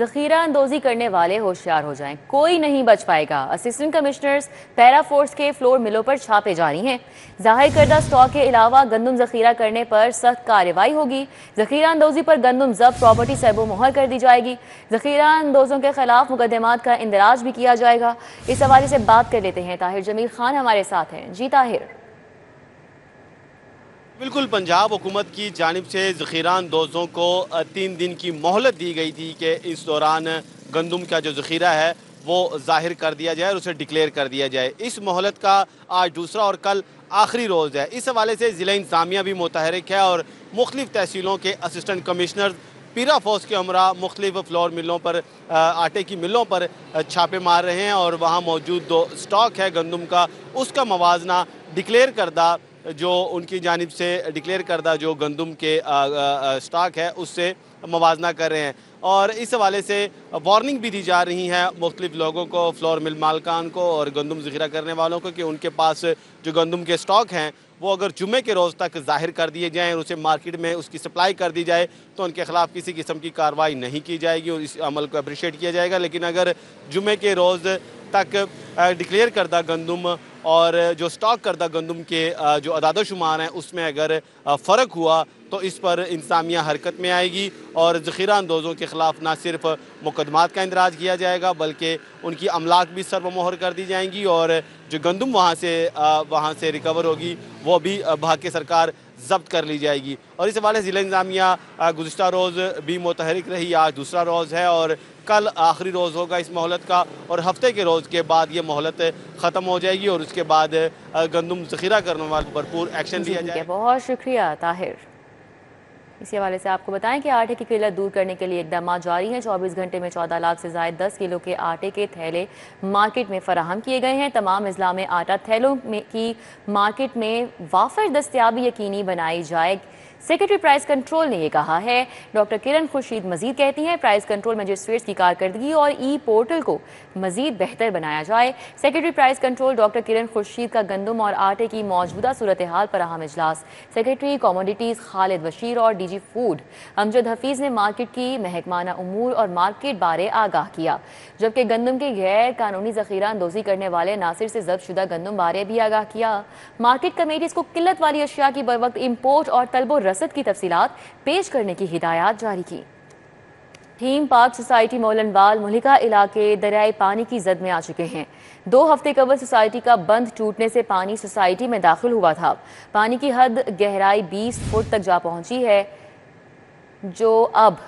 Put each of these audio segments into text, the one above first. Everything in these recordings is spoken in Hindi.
जखीरा अंदोजी करने वाले होशियार हो जाएं, कोई नहीं बच पाएगा। असिस्टेंट कमिश्नर्स पैरा फोर्स के फ्लोर मिलों पर छापे जारी हैं। जाहिर करदा स्टॉक के अलावा गंदम जखीरा करने पर सख्त कार्रवाई होगी। जखीरा अंदोजी पर गंदम जब्त प्रॉपर्टी सरबो मोहर कर दी जाएगी। जखीरा अंदोजों के खिलाफ मुकदमात का इंदराज भी किया जाएगा। इस हवाले से बात कर लेते हैं, ताहिर जमील खान हमारे साथ हैं। जी ताहिर। बिल्कुल, पंजाब हुकूमत की जानिब से ज़ख़ीरा अंदोज़ों को 3 दिन की मोहलत दी गई थी कि इस दौरान गंदम का जो ज़ख़ीरा है वो ज़ाहिर कर दिया जाए और उसे डिक्लेयर कर दिया जाए। इस मोहलत का आज दूसरा और कल आखिरी रोज़ है। इस हवाले से ज़िला इंतज़ामिया भी मुतहरिक है और मुख्तलिफ़ तहसीलों के असिस्टेंट कमिश्नर पीरा फोर्स के हमरा मुख्तलिफ फ्लोर मिलों पर आटे की मिलों पर छापे मार रहे हैं और वहाँ मौजूद जो स्टॉक है गंदम का उसका मवाजना डिक्लेयर करदा जो उनकी जानिब से डिक्लेयर करदा जो गंदम के स्टॉक है उससे मवाजना कर रहे हैं। और इस हवाले से वार्निंग भी दी जा रही है मुख्तलिफ लोगों को, फ्लोर मिल मालकान को और गंदम ज़ख़ीरा करने वालों को कि उनके पास जो गंदम के स्टॉक हैं वो अगर जुमे के रोज़ तक ज़ाहिर कर दिए जाएँ और उसे मार्केट में उसकी सप्लाई कर दी जाए तो उनके ख़िलाफ़ किसी किस्म की कार्रवाई नहीं की जाएगी और इस अमल को अप्रिशिएट किया जाएगा। लेकिन अगर जुमे के रोज़ तक डिक्लेयर करदा गंदम और जो स्टॉक करदा गंदम के जो अदाद शुमार हैं उसमें अगर फ़र्क हुआ तो इस पर इंतज़ामिया हरकत में आएगी और ज़ख़ीरा अंदोज़ों के ख़िलाफ़ न सिर्फ मुकदमात का इंदराज किया जाएगा बल्कि उनकी अमलाक भी सर्वमोहर कर दी जाएंगी और जो गंदम वहाँ से रिकवर होगी वो भी भाग सरकार जब्त कर ली जाएगी। और इस हवाले से ज़िला इंतज़ामिया गुज़िश्ता रोज़ भी मुतहरिक रही, आज दूसरा रोज़ है और कल आखिरी रोज़ होगा इस मोहलत का और हफ्ते के रोज़ के बाद ये मोहलत ख़त्म हो जाएगी और उसके बाद गंदम ज़ख़ीरा करने वाले भरपूर एक्शन लिया जाएगा। बहुत शुक्रिया ताहिर। इसी हवाले से आपको बताएं कि आटे की किल्लत दूर करने के लिए इकदाम जारी हैं। 24 घंटे में 14 लाख से ज़ायद 10 किलो के आटे के थैले मार्केट में फराहम किए गए हैं। तमाम अजला में आटा थैलों की मार्केट में वाफर दस्तयाबी यकीनी बनाई जाए। सेक्रेटरी प्राइस कंट्रोल ने यह कहा है। डॉक्टर किरण खुर्शीद मजीद कहती हैं, प्राइस कंट्रोल मजिस्ट्रेट्स की कारकर्दगी और ई पोर्टल को मजीद बेहतर बनाया जाए। सेक्रेटरी प्राइस कंट्रोल डॉक्टर किरण खुर्शीद का गंदम और आटे की मौजूदा सूरत हाल पर अहम इजलास। सेक्रेटरी कमोडिटीज़ खालिद बशीर और डीजी फूड अमजद हफीज़ ने मार्केट की महकमाना उमूर और मार्केट बारे आगाह किया, जबकि गंदम के गैर कानूनी ज़ख़ीरा अंदोज़ी करने वाले नासिर से जब्त शुदा गंदम बारे भी आगाह किया। मार्केट कमेटीज़ को किल्लत वाली अशिया की बरवक्त इम्पोर्ट और तलबो रसद की तफसीलात पेश करने की हिदायत जारी की। थीम पार्क सोसाइटी मोलनबाल मुहलिका इलाके दरियाई पानी की जद में आ चुके हैं। 2 हफ्ते कबल सोसाइटी का बंद टूटने से पानी सोसाइटी में दाखिल हुआ था। पानी की हद गहराई 20 फुट तक जा पहुंची है, जो अब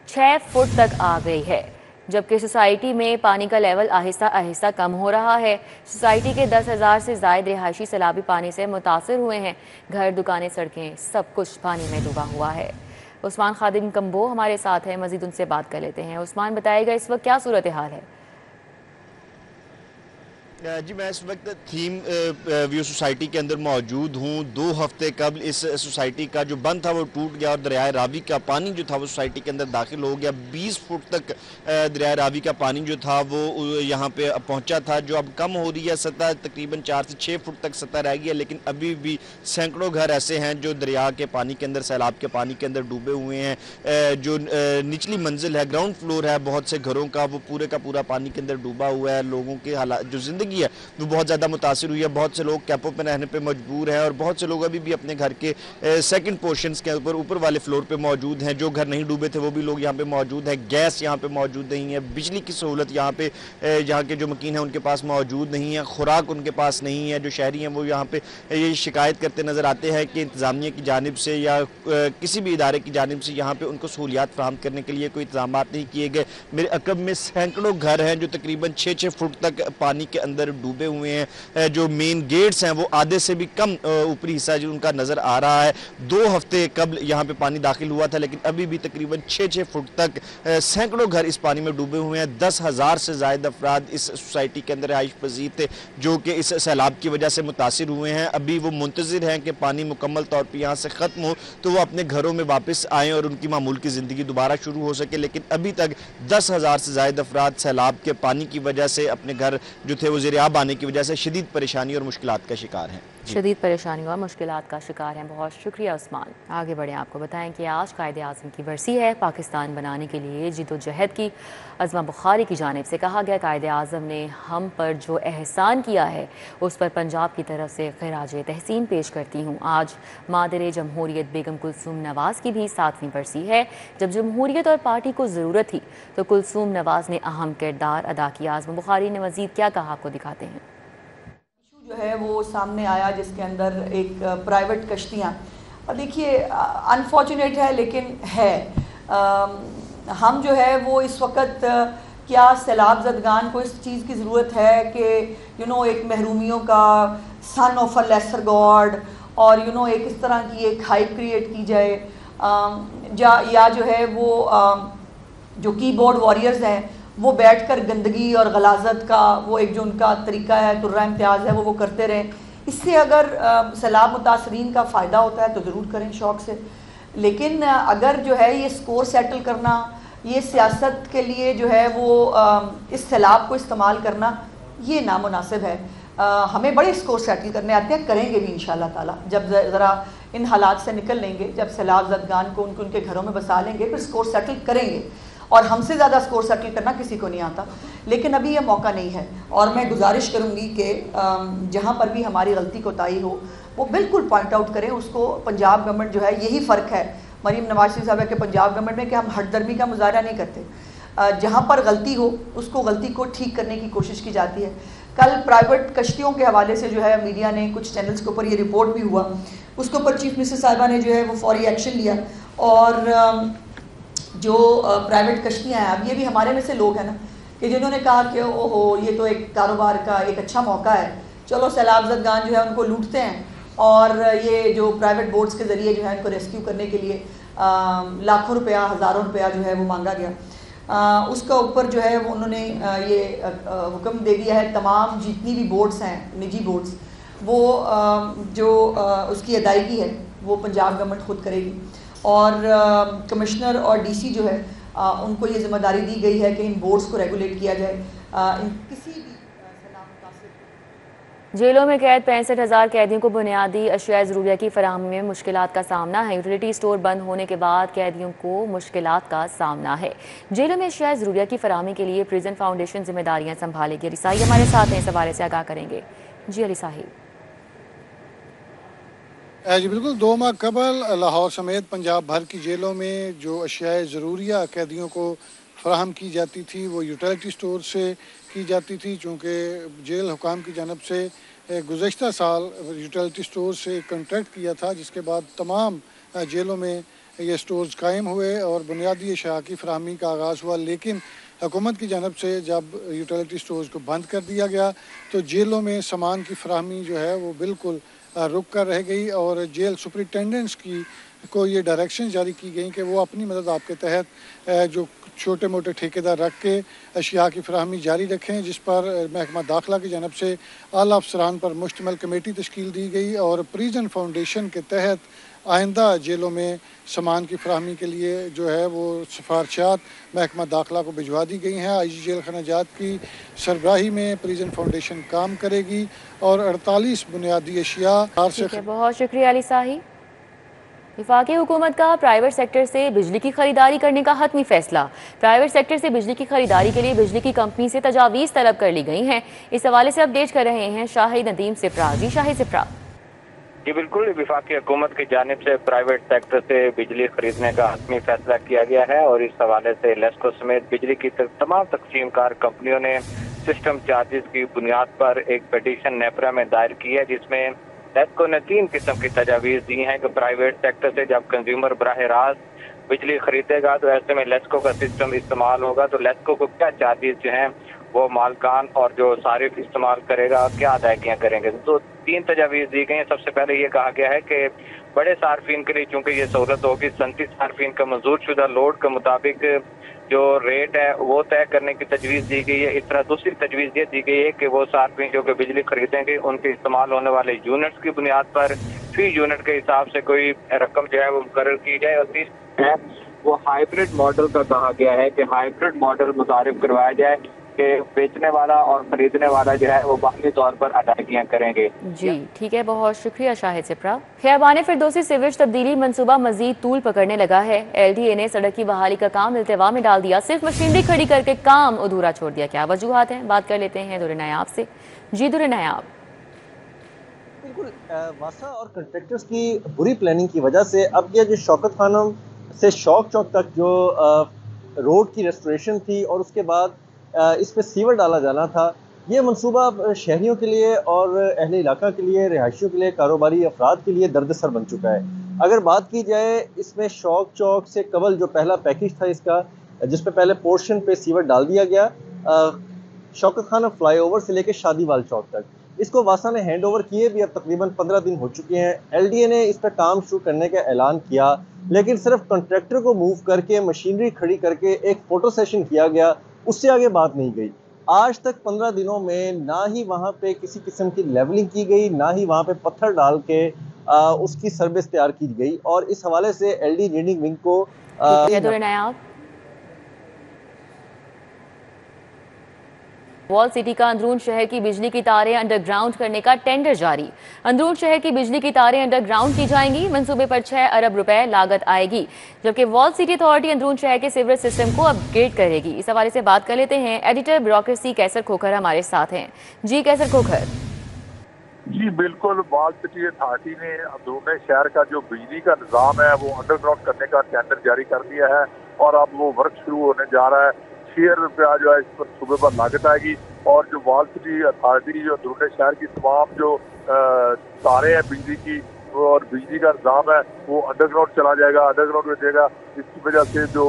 6 फुट तक आ गई है, जबकि सोसाइटी में पानी का लेवल आहिस्ता आहिस्ता कम हो रहा है। सोसाइटी के 10,000 से ज़ायद रिहायशी सैलाबी पानी से मुतासर हुए हैं। घर, दुकानें, सड़कें सब कुछ पानी में डूबा हुआ है। उस्मान खादिम कम्बो हमारे साथ हैं, मजीद उनसे बात कर लेते हैं। उस्मान, बताइएगा इस वक्त क्या सूरत हाल है? जी, मैं इस वक्त थीम व्यू सोसाइटी के अंदर मौजूद हूँ। 2 हफ्ते कबल इस सोसाइटी का जो बंद था वो टूट गया और दरियाए रावी का पानी जो था वो सोसाइटी के अंदर दाखिल हो गया। 20 फुट तक दरियाए रावी का पानी जो था वो यहाँ पे पहुँचा था, जो अब कम हो रही है। सतह तकरीबन 4 से 6 फुट तक सतह रह गई है, लेकिन अभी भी सैकड़ों घर ऐसे हैं जो दरिया के पानी के अंदर, सैलाब के पानी के अंदर डूबे हुए हैं। जो निचली मंजिल है, ग्राउंड फ्लोर है बहुत से घरों का, वो पूरे का पूरा पानी के अंदर डूबा हुआ है। लोगों के हालात, जो जिंदगी है वो बहुत ज़्यादा मुतासिर हुई है। बहुत से लोग कैपों पे रहने पे मजबूर हैं और बहुत से लोग अभी भी अपने घर के सेकंड पोर्शंस के ऊपर वाले फ्लोर पे मौजूद हैं। जो घर नहीं डूबे थे वो भी लोग यहाँ पे मौजूद हैं। गैस यहाँ पे मौजूद नहीं है, बिजली की सहूलत यहाँ पे यहाँ के जो मकीन है उनके पास मौजूद नहीं है, खुराक उनके पास नहीं है। जो शहरी हैं वो यहाँ पे ये शिकायत करते नज़र आते हैं कि इंतज़ामिया की जानिब से या किसी भी इदारे की जानिब से यहाँ पे उनको सहूलियात फराहम करने के लिए कोई इंतजाम नहीं किए गए। मेरे अकब में सैकड़ों घर हैं जो तकरीबन 6-6 फुट तक पानी के अंदर डूबे हुए हैं। जो मेन गेट्स हैं वो आधे से भी कम ऊपरी हिस्सा जो उनका नजर आ रहा है। 2 हफ्ते कबल यहाँ पे पानी दाखिल हुआ था, लेकिन अभी भी तकरीबन 6-6 फुट तक सैकड़ों घर इस पानी में डूबे हुए हैं। 10,000 से ज्यादा अफराद इस सोसाइटी के अंदर रिहाइश पजीर थे जो कि इस सैलाब की वजह से मुतासिर हुए हैं। अभी वो मुंतजिर हैं कि पानी मुकम्मल तौर पर यहाँ से खत्म हो तो वो अपने घरों में वापस आएँ और उनकी मामूल की जिंदगी दोबारा शुरू हो सके। लेकिन अभी तक 10,000 से ज्यादा अफराद सैलाब के पानी की वजह से अपने घर जो थे वो ज़ेर-ए-आब आने की वजह से शदीद परेशानी और मुश्किलात का शिकार हैं। शदीद परेशानी और मुश्किलात का शिकार हैं। बहुत शुक्रिया उस्मान। आगे बढ़ें, आपको बताएं कि आज कायदे आज़म की बरसी है। पाकिस्तान बनाने के लिए जिद्दोजहद की अज़मा बुखारी की जानिब से कहा गया, कायदे आज़म ने हम पर जो एहसान किया है उस पर पंजाब की तरफ से खिराज तहसीन पेश करती हूँ। आज मादर जमहूरियत बेगम कुलसूम नवाज़ की भी 7वीं बरसी है। जब जमहूरियत और पार्टी को ज़रूरत थी तो कुलसूम नवाज़ ने अहम किरदार अदा किया। अज़मा बुखारी ने मज़ीद क्या कहा, आपको दिखाते हैं। जो है वो सामने आया जिसके अंदर एक प्राइवेट कश्तियाँ, और देखिए अनफॉर्चुनेट है लेकिन है, हम जो है वो इस वक्त क्या सैलाब ज़दगान को इस चीज़ की ज़रूरत है कि एक महरूमियों का son of a lesser God और एक इस तरह की एक हाइप क्रिएट की जाए, या जो है वो जो कीबोर्ड वॉरियर्स हैं वो बैठकर गंदगी और गलाजत का वो एक जो उनका तरीका है, तुर्रा इम्तियाज़ है, वो करते रहें। इससे अगर सैलाब मुतासरीन का फ़ायदा होता है तो ज़रूर करें शौक़ से, लेकिन अगर जो है ये स्कोर सेटल करना, ये सियासत के लिए जो है वो इस सैलाब को इस्तेमाल करना, ये नामुनासिब है। हमें बड़े स्कोर सेटल करने आते हैं, करेंगे भी इंशाअल्लाह ताला। जब ज़रा इन हालात से निकल लेंगे, जब सैलाब ज़दगान को उनके घरों में बसा लेंगे, फिर स्कोर सेटल करेंगे। और हमसे ज़्यादा स्कोर सेटल करना किसी को नहीं आता, लेकिन अभी ये मौका नहीं है। और मैं गुजारिश करूँगी कि जहाँ पर भी हमारी गलती कोताही हो वो बिल्कुल पॉइंट आउट करें उसको। पंजाब गवर्नमेंट जो है, यही फ़र्क है मरीम नवाज शरीफ साहब के पंजाब गवर्नमेंट में कि हम हटदर्मी का मुजाहरा नहीं करते। जहाँ पर गलती हो उसको गलती को ठीक करने की कोशिश की जाती है। कल प्राइवेट कश्तियों के हवाले से जो है मीडिया ने कुछ चैनल्स के ऊपर ये रिपोर्ट भी हुआ, उसके ऊपर चीफ मिनिस्टर साहिबा ने जो है वो फौरी एक्शन लिया। और जो प्राइवेट कश्तियाँ हैं, अब ये भी हमारे में से लोग हैं ना कि जिन्होंने कहा कि ओहो ये तो एक कारोबार का एक अच्छा मौका है, चलो सैलाब ज़दगान जो है उनको लूटते हैं, और ये जो प्राइवेट बोट्स के ज़रिए जो है उनको रेस्क्यू करने के लिए लाखों रुपया, हज़ारों रुपया जो है वो मांगा गया। उसका ऊपर जो है वो उन्होंने ये हुक्म दे दिया है तमाम जितनी भी बोट्स हैं, निजी बोट्स, वो जो उसकी अदायगी है वो पंजाब गवर्नमेंट खुद करेगी। और कमिश्नर और डीसी जो है उनको ये जिम्मेदारी दी गई है कि इन बोर्ड्स को रेगुलेट किया जाए। किसी भी जेलों में कैद 65,000 कैदियों को बुनियादी अशिया ज़रूरिया की फराहमी में मुश्किलात का सामना है। यूटिलिटी स्टोर बंद होने के बाद कैदियों को मुश्किलात का सामना है। जेलों में अशिया ज़रूरिया की फराहमी के लिए प्रिजन फाउंडेशन जिम्मेदारियाँ संभालेगी। अली साहिब हमारे साथ हैं, इस हवाले से आगाह करेंगे। जी अली साहिब। जी बिल्कुल, 2 माह कबल लाहौर समेत पंजाब भर की जेलों में जो अशियाए ज़रूरिया कैदियों को फराहम की जाती थी वो यूटिलिटी स्टोर से की जाती थी, चूँकि जेल हुकाम की जानब से गुज़श्ता साल यूटिलिटी स्टोर से कॉन्ट्रैक्ट किया था, जिसके बाद तमाम जेलों में ये स्टोर्स कायम हुए और बुनियादी अशिया की फराहमी का आगाज़ हुआ। लेकिन हुकूमत की जानब से जब यूटिलिटी स्टोर्स को बंद कर दिया गया तो जेलों में सामान की फराहमी जो है वो बिल्कुल रुक कर रह गई, और जेल सुपरिटेंडेंट्स को ये डायरेक्शन जारी की गई कि वो अपनी मदद आपके तहत जो छोटे मोटे ठेकेदार रख के अशिया की फराहमी जारी रखें, जिस पर महकमा दाखिला की जानब से आला अफसरान पर मुश्तमिल कमेटी तश्कील दी गई और प्रिजन फाउंडेशन के तहत आइंदा जेलों में सामान की फराहमी के लिए जो है वो सिफारशात महकमा दाखिला को भिजवा दी गई हैं। IG जेल खाना जात की सरबराही में प्रिजन फाउंडेशन काम करेगी और 48 बुनियादी अशिया से। बहुत शुक्रिया अली साहिब। वफाकी हुकूमत का प्राइवेट सेक्टर से बिजली की खरीदारी करने का हतमी फैसला। प्राइवेट सेक्टर से बिजली की खरीदारी के लिए बिजली की कंपनी से तजावीज़ तलब कर ली गई हैं। इस हवाले से अपडेट कर रहे हैं शाहिद नदीम सिप्रा। जी शाहिद सिप्रा। जी बिल्कुल, वफाकी हुकूमत की जानिब से प्राइवेट सेक्टर से बिजली खरीदने का हतमी फैसला किया गया है और इस हवाले से लेस्को समेत बिजली की तमाम तकसीमकार कंपनियों ने सिस्टम चार्जेस की बुनियाद पर एक पिटीशन नेपरा में दायर की है, जिसमें लेस्को ने 3 किस्म की तजावीज़ दी हैं कि प्राइवेट सेक्टर से जब कंज्यूमर बराह रास्त बिजली खरीदेगा तो ऐसे में लेस्को का सिस्टम इस्तेमाल होगा, तो लेस्को को क्या चार्जेस जो हैं वो मालकान और जो सारिफ इस्तेमाल करेगा क्या अदायगियाँ करेंगे। तो 3 तजावीज़ दी गई हैं। सबसे पहले ये कहा गया है कि बड़े सार्फिन के लिए चूँकि ये सहूलत होगी, 37 सार्फिन का मंजूर शुदा लोड के मुताबिक जो रेट है वो तय करने की तजवीज़ दी गई है। इस तरह दूसरी तजवीज़ ये दी गई है कि वो सार्फिन जो कि बिजली खरीदेंगे उनके इस्तेमाल होने वाले यूनिट्स की बुनियाद पर फी यूनिट के हिसाब से कोई रकम जो है वो मुकर्रर की जाए। और तीसरी है वो हाइब्रिड मॉडल का कहा गया है कि हाइब्रिड मॉडल मुतारिफ करवाया जाए कि बेचने वाला और खरीदने वाला जो है वो बाकी तौर पर अदायगियां करेंगे। जी ठीक है, बहुत शुक्रिया शाहिद सिप्रा। खैबान फिरदौसी सीवरेज तब्दीली मंसूबा मजीद तूल पकड़ने लगा है। LDA ने सड़क की बहाली का काम इल्तवा में डाल दिया, सिर्फ मशीनरी खड़ी करके काम अधूरा छोड़ दिया। क्या वजूहात हैं, बात कर लेते हैं दुर्र नायाब से। जी दुर्र नायाब। बिल्कुल, वासा और कंट्रैक्टर्स की बुरी प्लानिंग की वजह से अब ये जो शौकत खानम से शौक चौक तक जो रोड की रेस्टोरेशन थी और उसके बाद इस पे सीवर डाला जाना था, ये मनसूबा शहरियों के लिए और अहले इलाका के लिए, रिहायशियों के लिए, कारोबारी अफराद के लिए दर्दसर बन चुका है। अगर बात की जाए इसमें शौक चौक से कबल जो पहला पैकेज था इसका, जिसपे पहले पोर्शन पे सीवर डाल दिया गया शौकत खाना फ्लाईओवर से लेकर शादीवाल चौक तक, इसको वासा ने हैंड ओवर किए भी अब तकरीबन 15 दिन हो चुके हैं। LDA ने इस पर काम शुरू करने का ऐलान किया, लेकिन सिर्फ कॉन्ट्रैक्टर को मूव करके मशीनरी खड़ी करके एक फोटो सेशन किया गया, उससे आगे बात नहीं गई। आज तक 15 दिनों में ना ही वहां पे किसी किस्म की लेवलिंग की गई, ना ही वहां पे पत्थर डाल के उसकी सर्विस तैयार की गई। और इस हवाले से LD इंजीनियरिंग विंग को वॉल सिटी का अंदरून शहर की बिजली की तारें अंडरग्राउंड करने का टेंडर जारी। अंदरून शहर की बिजली की तारें अंडरग्राउंड की जाएंगी। मंसूबे पर 6 अरब रुपए लागत आएगी, जबकि वॉल सिटी अथॉरिटी अंदरून शहर के सीवरेज सिस्टम को अपग्रेड करेगी। इस हवाले से बात कर लेते हैं, एडिटर ब्यूरोक्रेसी कैसर खोखर हमारे साथ हैं। जी कैसर खोखर। जी बिल्कुल, वॉल सिटी अथॉरिटी ने अंदरून शहर का जो बिजली का निज़ाम है वो अंडरग्राउंड करने का टेंडर जारी कर दिया है और अब वो वर्क शुरू होने जा रहा है। 6 अरब रुपया जो है इस पर सूबे पर लागत आएगी और जो वॉल सिटी अथॉरिटी जो अंदरून शहर की तमाम जो तारें हैं बिजली की और बिजली का निज़ाम है वो अंडरग्राउंड चला जाएगा, अंडरग्राउंड हो जाएगा। इसकी वजह से जो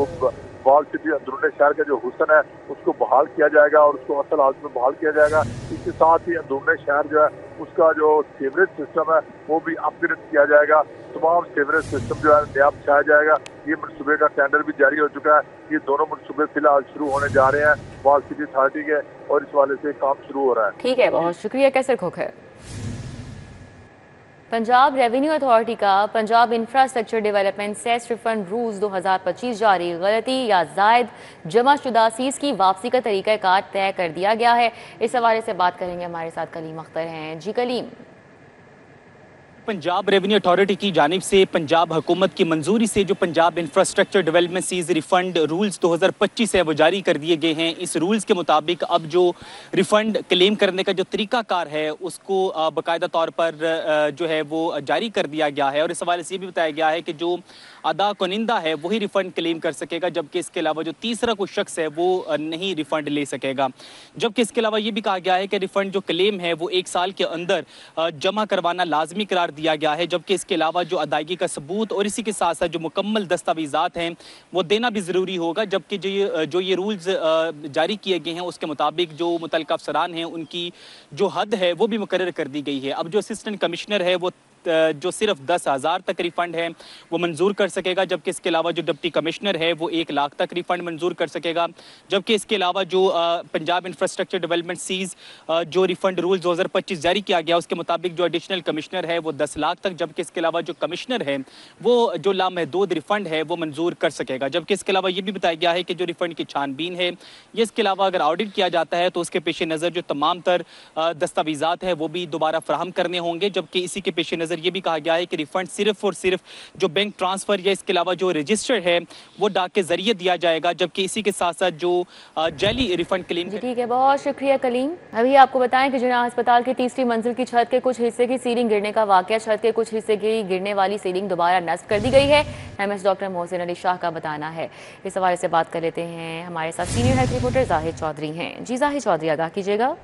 वॉल सिटी अंदरून शहर का जो हुसन है उसको बहाल किया जाएगा और उसको असल हालत में बहाल किया जाएगा। इसके साथ ही अंदरून शहर जो है उसका जो सीवरेज सिस्टम है वो भी अपग्रेड किया जाएगा, तमाम सीवरेज सिस्टम जो है नया बिछाया जाएगा। ये मनसूबे का टेंडर भी जारी हो चुका है। ये दोनों मनसूबे फिलहाल शुरू होने जा रहे हैं वॉल सिटी अथॉरिटी के और इस वाले से काम शुरू हो रहा है। ठीक है, बहुत शुक्रिया कैसर खोखर। पंजाब रेवेन्यू अथॉरिटी का Punjab infrastructure development cess refund rules 2025 जारी, गलती या जायद जमा शुदा फीस की वापसी का तरीक़ाकार तय कर दिया गया है। इस हवाले से बात करेंगे, हमारे साथ कलीम अख्तर हैं। जी कलीम। पंजाब रेवेन्यू अथॉरिटी की जानिब से पंजाब हुकूमत की मंजूरी से जो Punjab infrastructure development cess refund rules 2025 है वो जारी कर दिए गए हैं। इस रूल्स के मुताबिक अब जो रिफंड क्लेम करने का जो तरीकाकार है उसको बाकायदा तौर पर जो है वो जारी कर दिया गया है और इस हवाले से ये भी बताया गया है कि जो अदा कुनिंदा है वही रिफंड क्लेम कर सकेगा, जबकि इसके अलावा जो तीसरा कोई शख्स है वो नहीं रिफंड ले सकेगा। जबकि इसके अलावा ये भी कहा गया है कि रिफंड जो क्लेम है वो 1 साल के अंदर जमा करवाना लाजमी करार दिया गया है, जबकि इसके अलावा जो अदायगी का सबूत और इसी के साथ साथ जो मुकम्मल दस्तावेजात हैं वो देना भी ज़रूरी होगा। जबकि जो ये रूल्स जारी किए गए हैं उसके मुताबिक जो मुतल्लिका अफसरान हैं उनकी जो हद है वो भी मुकर्रर कर दी गई है। अब जो असिस्टेंट कमिश्नर है वो जो सिर्फ 10,000 तक रिफंड है वो मंजूर कर सकेगा, जबकि इसके अलावा जो डिप्टी कमिश्नर है वो 1 लाख तक रिफंड मंजूर कर सकेगा। जबकि इसके अलावा जो पंजाब इंफ्रास्ट्रक्चर डेवलपमेंट सीज जो रिफंड रूल 2025 जारी किया गया उसके मुताबिक जो एडिशनल कमिश्नर है वो 10 लाख तक, जबकि इसके अलावा जो कमिश्नर है वो जो लामहदूद रिफंड है वो मंजूर कर सकेगा। जबकि इसके अलावा ये भी बताया गया है कि जो रिफंड की छानबीन है ये इसके अलावा अगर ऑडिट किया जाता है तो उसके पेश नज़र जो तमाम तर दस्तावेजात है वो भी दोबारा फराहम करने होंगे। जबकि इसी के पेश ये भी कहा गया है कि रिफंड सिर्फ और सिर्फ जो बैंक ट्रांसफर या इसके अलावा जो रजिस्टर है वो डाक के जरिए दिया जाएगा। जबकि इसी के साथ साथ जो जाली रिफंड क्लेम। ठीक है, बहुत शुक्रिया कलीम। अभी आपको बताएं कि जिना अस्पताल की तीसरी मंजिल की छत के कुछ हिस्से की सीलिंग गिरने का वाकया, छत के कुछ हिस्से की गिरने वाली सीलिंग दोबारा नस्ब कर दी गई है। MS डॉक्टर मोहसिन अली शाह का बताना है। इस हवाले से बात कर लेते हैं, हमारे साथ senior health reporter Zahid Chaudhry हैं। जी जाहिद चौधरी, आगाह कीजिएगा।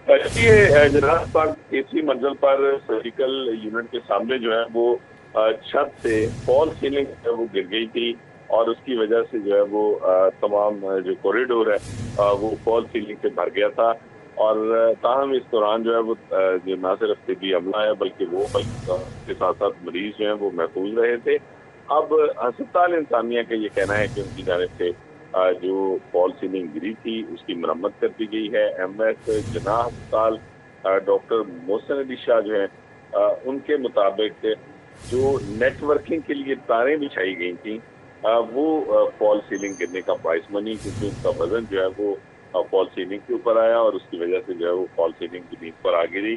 ये जनाब पर तीसरी मंजिल पर सर्जिकल यूनिट के सामने जो है वो छत से फॉल सीलिंग वो गिर गई थी और उसकी वजह से जो है वो तमाम जो कॉरिडोर है वो फॉल सीलिंग से भर गया था और ताहम इस दौरान जो है वो जो ना सिर्फ तिब्बी अमला है बल्कि के साथ साथ मरीज जो है वो महफूज रहे थे। अब अस्पताल इंसानिया का ये कहना है कि उनकी जानिब से जो फॉल सीलिंग गिरी थी उसकी मरम्मत कर दी गई है। MS जना अस्पताल डॉक्टर मोहसिन अली शाह जो है उनके मुताबिक जो नेटवर्किंग के लिए तारें बिछाई गई थी वो फॉल सीलिंग गिरने का प्राइस मनी, क्योंकि उनका वजन जो है वो फॉल सीलिंग के ऊपर आया और उसकी वजह से जो है वो फॉल सीलिंग जमीन पर आ गिरी।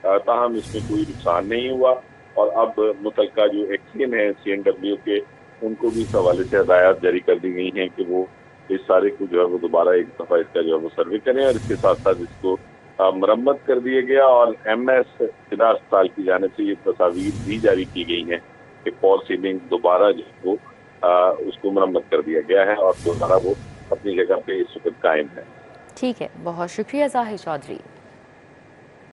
ताहम इसमें कोई नुकसान नहीं हुआ और अब मुतलका जो एक्सीएन है CNW के, उनको भी इस हवाले से हदायत जारी कर दी गई हैं कि वो इस सारे को जो है वो दोबारा एक दफ़ा इसका जो है वो सर्वे करें और इसके साथ साथ इसको मरम्मत कर दिया गया। और MS जिला अस्पताल की जानिब से ये तस्वीर भी जारी की गई हैं कि फॉल सीलिंग दोबारा जो है वो उसको मरम्मत कर दिया गया है और दोबारा वो अपनी जगह पे इस वक्त कायम है। ठीक है, बहुत शुक्रिया जाहिर चौधरी।